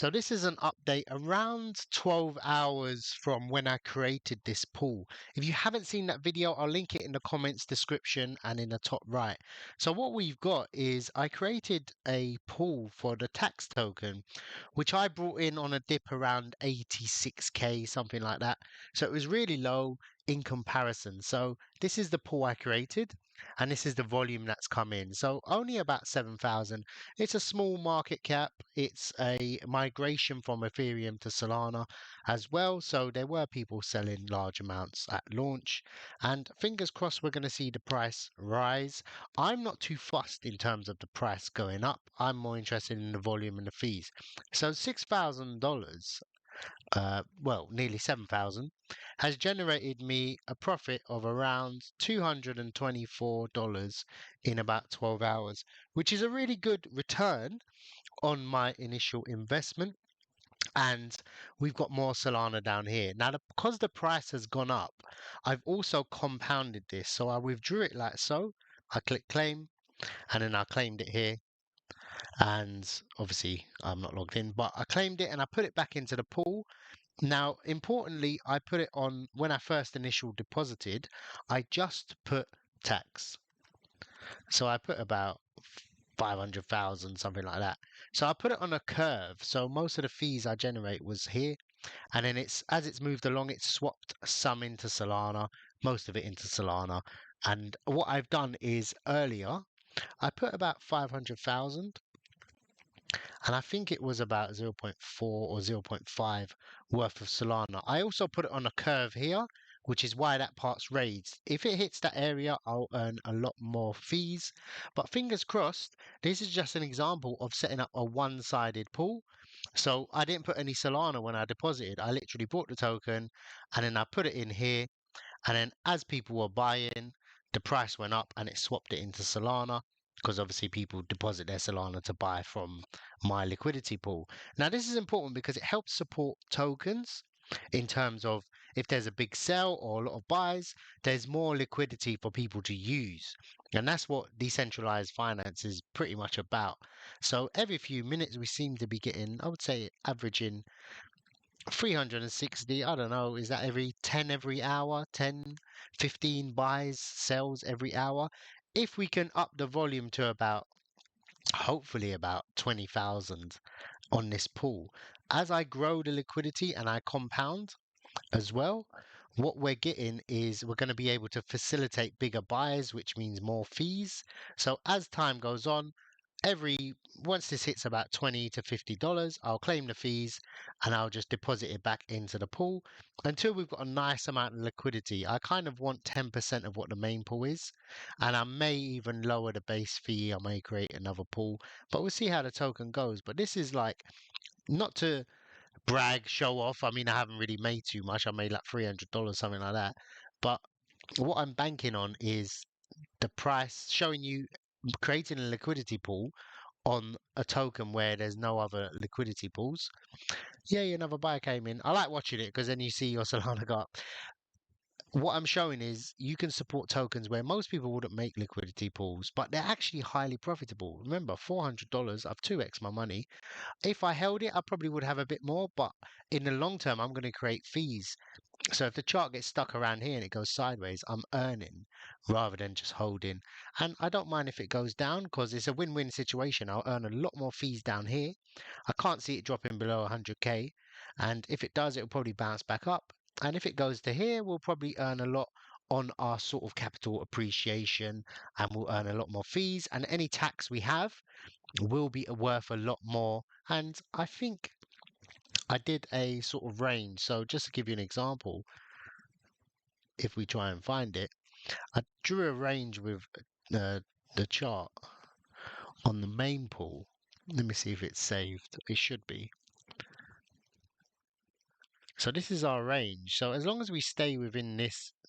So this is an update around 12 hours from when I created this pool. If you haven't seen that video, I'll link it in the comments description and in the top right. So what we've got is I created a pool for the tax token, which I brought in on a dip around 86k, something like that. So it was really low in comparison. So this is the pool I created. And this is the volume that's come in. So only about 7,000. It's a small market cap. It's a migration from Ethereum to Solana as well. So there were people selling large amounts at launch. And fingers crossed we're going to see the price rise. I'm not too fussed in terms of the price going up. I'm more interested in the volume and the fees. So $6,000, well, nearly 7,000, has generated me a profit of around $224 in about 12 hours, which is a really good return on my initial investment. And we've got more Solana down here. Now, because the price has gone up, I've also compounded this. So I withdrew it like so. I click claim, and then I claimed it here. And obviously, I'm not logged in, but I claimed it and I put it back into the pool. Now, importantly, I put it on when I first initial deposited, I just put tax. So I put about 500,000, something like that. So I put it on a curve. So most of the fees I generate was here. And then as it's moved along, it's swapped some into Solana, most of it into Solana. And what I've done is earlier, I put about 500,000, and I think it was about zero point 0.4 or zero point 0.5 worth of Solana. I also put it on a curve here, which is why that part's raised. If it hits that area, I'll earn a lot more fees. But fingers crossed, this is just an example of setting up a one-sided pool. So I didn't put any Solana when I deposited. I literally bought the token and then I put it in here. And then as people were buying, the price went up and it swapped it into Solana, because obviously people deposit their Solana to buy from my liquidity pool. Now, this is important because it helps support tokens in terms of if there's a big sell or a lot of buys, there's more liquidity for people to use. And that's what decentralized finance is pretty much about. So every few minutes, we seem to be getting, I would say, averaging 360. I don't know, is that every hour, 10, 15 buys, sells every hour? If we can up the volume to about, hopefully about 20,000 on this pool, as I grow the liquidity and I compound as well, what we're getting is we're going to be able to facilitate bigger buys, which means more fees. So as time goes on, once this hits about $20 to $50, I'll claim the fees and I'll just deposit it back into the pool until we've got a nice amount of liquidity. I kind of want 10% of what the main pool is, and I may even lower the base fee. I may create another pool, but we'll see how the token goes. But this is like, not to brag, show off. I mean, I haven't really made too much. I made like $300, something like that. But what I'm banking on is the price showing you creating a liquidity pool on a token where there's no other liquidity pools. Yeah, another buyer came in. I like watching it because then you see your Solana go up. What I'm showing is you can support tokens where most people wouldn't make liquidity pools, but they're actually highly profitable. Remember, $400, I've 2x my money. If I held it, I probably would have a bit more, but in the long term, I'm going to create fees. So if the chart gets stuck around here and it goes sideways, I'm earning rather than just holding. And I don't mind if it goes down because it's a win-win situation. I'll earn a lot more fees down here. I can't see it dropping below 100k. And if it does, it'll probably bounce back up. And if it goes to here, we'll probably earn a lot on our sort of capital appreciation, and we'll earn a lot more fees. And any tax we have will be worth a lot more. And I think I did a sort of range. So just to give you an example, if we try and find it, I drew a range with the chart on the main pool. Let me see if it's saved. It should be. So this is our range. So as long as we stay within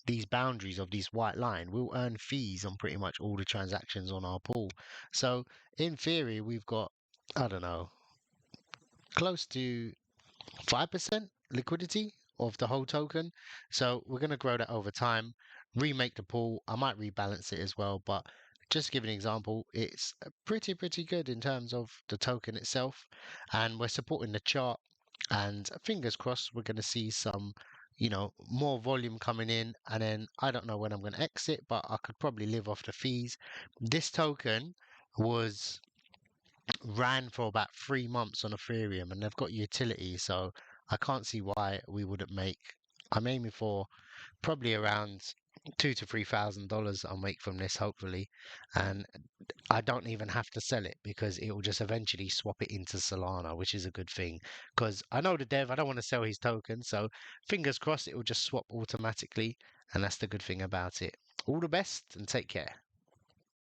these boundaries of this white line, we'll earn fees on pretty much all the transactions on our pool. So in theory, we've got, I don't know, close to 5% liquidity of the whole token. So we're going to grow that over time, remake the pool. I might rebalance it as well, but just to give an example, it's pretty good in terms of the token itself, and we're supporting the chart. And fingers crossed, we're going to see some, more volume coming in. And then I don't know when I'm going to exit, but I could probably live off the fees. This token was ran for about 3 months on Ethereum, and they've got utility, so I can't see why we wouldn't make. I'm aiming for probably around $2,000 to $3,000 I'll make from this, hopefully, and I don't even have to sell it because it will just eventually swap it into Solana, which is a good thing. Because I know the dev, I don't want to sell his token, so fingers crossed it will just swap automatically, and that's the good thing about it. All the best and take care.